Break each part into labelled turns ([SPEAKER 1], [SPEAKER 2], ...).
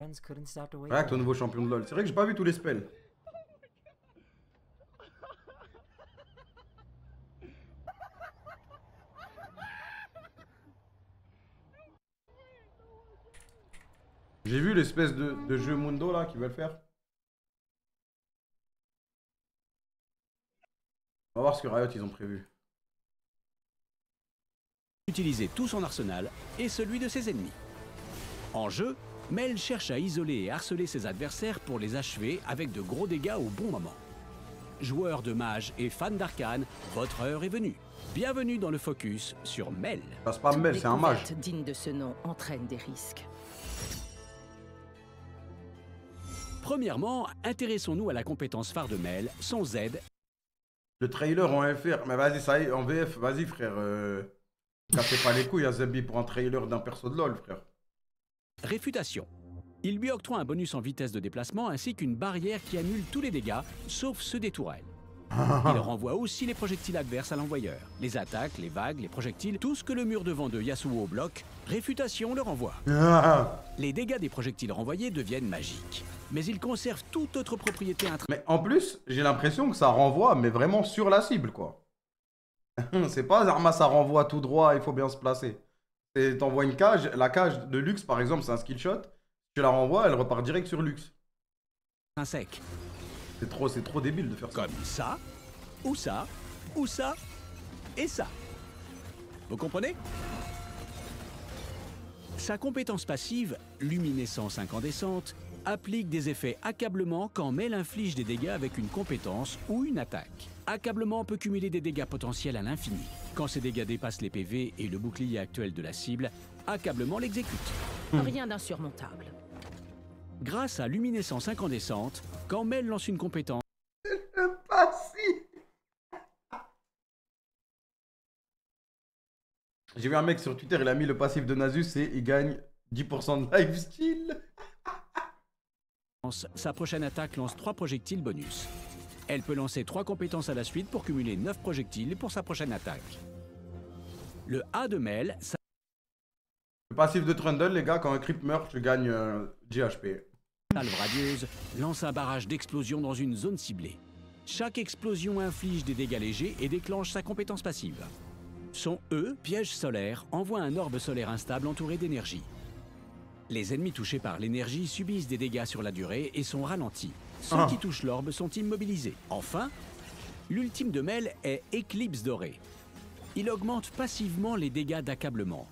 [SPEAKER 1] React au nouveau champion de LoL. C'est vrai que j'ai pas vu tous les spells. J'ai vu l'espèce de jeu Mundo là qu'ils veulent faire. On va voir ce que Riot ils ont prévu.
[SPEAKER 2] Utiliser tout son arsenal et celui de ses ennemis. En jeu, Mel cherche à isoler et harceler ses adversaires pour les achever avec de gros dégâts au bon moment. Joueurs de mage et fans d'arcane, votre heure est venue. Bienvenue dans le focus sur Mel.
[SPEAKER 1] Bah, c'est pas Mel, c'est un mage.
[SPEAKER 3] Digne de ce nom entraîne des risques.
[SPEAKER 2] Premièrement, intéressons-nous à la compétence phare de Mel, son Z.
[SPEAKER 1] Le trailer en FR. Mais vas-y, ça y est, en VF, vas-y frère. Cassez pas les couilles à Zebi pour un trailer d'un perso de LoL, frère.
[SPEAKER 2] Réfutation. Il lui octroie un bonus en vitesse de déplacement ainsi qu'une barrière qui annule tous les dégâts, sauf ceux des tourelles. Il renvoie aussi les projectiles adverses à l'envoyeur. Les attaques, les vagues, les projectiles, tout ce que le mur devant de Yasuo bloque, Réfutation le renvoie. Les dégâts des projectiles renvoyés deviennent magiques. Mais ils conservent toute autre propriété
[SPEAKER 1] Mais en plus, j'ai l'impression que ça renvoie, mais vraiment sur la cible, quoi. C'est pas Arma, ça renvoie tout droit, il faut bien se placer. T'envoies une cage, la cage de Lux par exemple, c'est un skill shot. Tu la renvoies, elle repart direct sur Lux.
[SPEAKER 2] sec.
[SPEAKER 1] C'est trop débile de faire ça.
[SPEAKER 2] Comme ça, ou ça, ou ça, et ça. Vous comprenez? Sa compétence passive, luminescence incandescente, applique des effets accablement quand Mel inflige des dégâts avec une compétence ou une attaque. Accablement peut cumuler des dégâts potentiels à l'infini. Quand ces dégâts dépassent les PV et le bouclier actuel de la cible, accablement l'exécute.
[SPEAKER 3] Rien d'insurmontable.
[SPEAKER 2] Grâce à luminescence incandescente, quand Mel lance une compétence,
[SPEAKER 1] J'ai vu un mec sur Twitter, il a mis le passif de Nasus et il gagne 10% de lifesteal.
[SPEAKER 2] sa prochaine attaque lance 3 projectiles bonus. Elle peut lancer 3 compétences à la suite pour cumuler 9 projectiles pour sa prochaine attaque. Le A de Mel, ça...
[SPEAKER 1] Le passif de Trundle, les gars, quand un creep meurt, je gagne GHP.
[SPEAKER 2] Salve radieuse lance un barrage d'explosion dans une zone ciblée. Chaque explosion inflige des dégâts légers et déclenche sa compétence passive. Son E, piège solaire, envoie un orbe solaire instable entouré d'énergie. Les ennemis touchés par l'énergie subissent des dégâts sur la durée et sont ralentis. Ceux qui touchent l'orbe sont immobilisés. Enfin, l'ultime de Mel est Éclipse dorée. Il augmente passivement les dégâts d'accablement.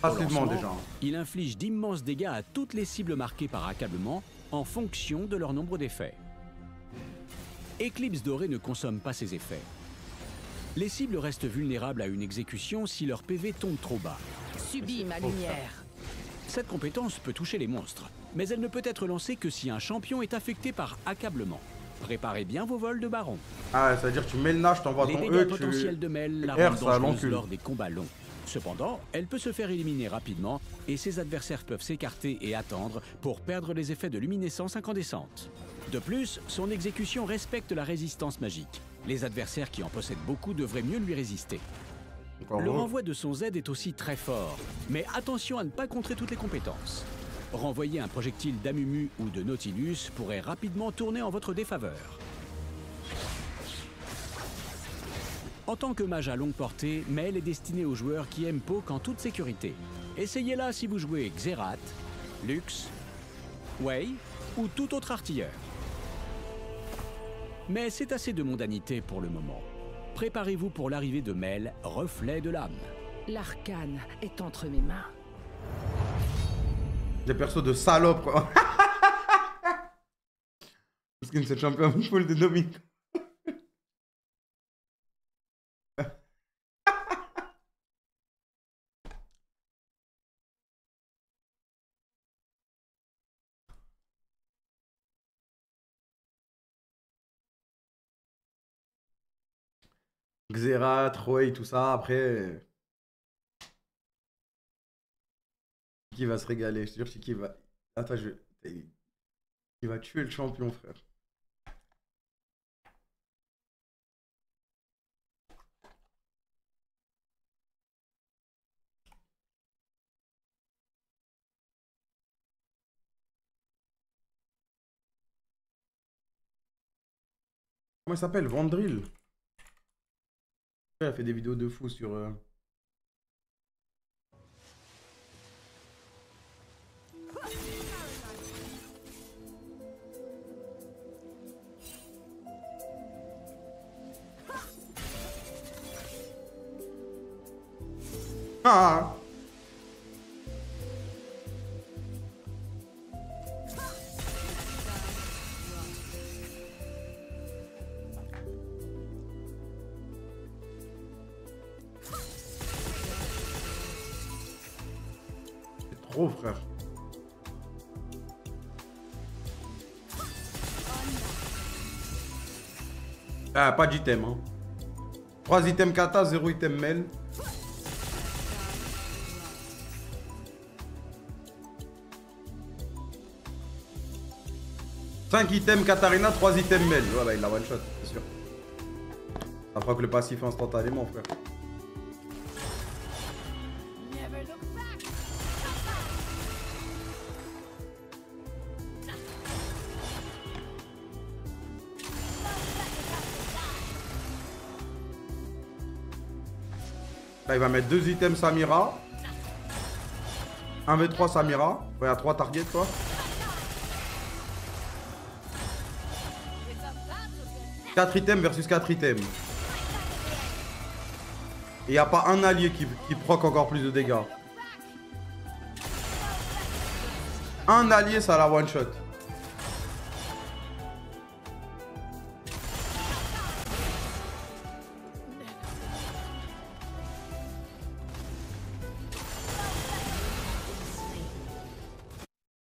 [SPEAKER 1] Passivement déjà.
[SPEAKER 2] Il inflige d'immenses dégâts à toutes les cibles marquées par accablement en fonction de leur nombre d'effets. Éclipse dorée ne consomme pas ses effets. Les cibles restent vulnérables à une exécution si leur PV tombe trop bas.
[SPEAKER 3] Subis ma lumière.
[SPEAKER 2] Cette compétence peut toucher les monstres, mais elle ne peut être lancée que si un champion est affecté par accablement. Préparez bien vos vols de baron.
[SPEAKER 1] Ah, ça veut dire que tu mets le nage, t'envoies
[SPEAKER 2] Les
[SPEAKER 1] ton
[SPEAKER 2] dégâts
[SPEAKER 1] E,
[SPEAKER 2] potentiels de Mel la
[SPEAKER 1] R,
[SPEAKER 2] rendent
[SPEAKER 1] ça
[SPEAKER 2] dangereuse
[SPEAKER 1] l'encule.
[SPEAKER 2] lors des combats longs. Cependant, elle peut se faire éliminer rapidement et ses adversaires peuvent s'écarter et attendre pour perdre les effets de luminescence incandescente. De plus, son exécution respecte la résistance magique. Les adversaires qui en possèdent beaucoup devraient mieux lui résister. Le renvoi de son Z est aussi très fort, mais attention à ne pas contrer toutes les compétences. Renvoyer un projectile d'Amumu ou de Nautilus pourrait rapidement tourner en votre défaveur. En tant que mage à longue portée, Mel est destiné aux joueurs qui aiment poke en toute sécurité. Essayez-la si vous jouez Xerath, Lux, Wei ou tout autre artilleur. Mais c'est assez de mondanité pour le moment. Préparez-vous pour l'arrivée de Mel, reflet de l'âme.
[SPEAKER 3] L'arcane est entre mes mains.
[SPEAKER 1] Des persos de salope, quoi. Parce que c'est champion full de Dominique. Xerath, Roy, tout ça, après... Qui va se régaler, je te jure, qui va... Attends, il va tuer le champion, frère. Comment il s'appelle? Vandrill. Il a fait des vidéos de fou sur... Ah! C'est trop, frère. Ah, pas d'item, hein. 3 items kata, 0 item mail. Cinq items Katarina, 3 items Mel. Ouais, bah il la one shot, c'est sûr. Ça fera que le passif instantanément, frère. Là, il va mettre 2 items Samira. 1v3 Samira. Ouais, à 3 targets, toi. Quatre items versus 4 items. Et il n'y a pas un allié qui proc encore plus de dégâts. Un allié, ça la one shot.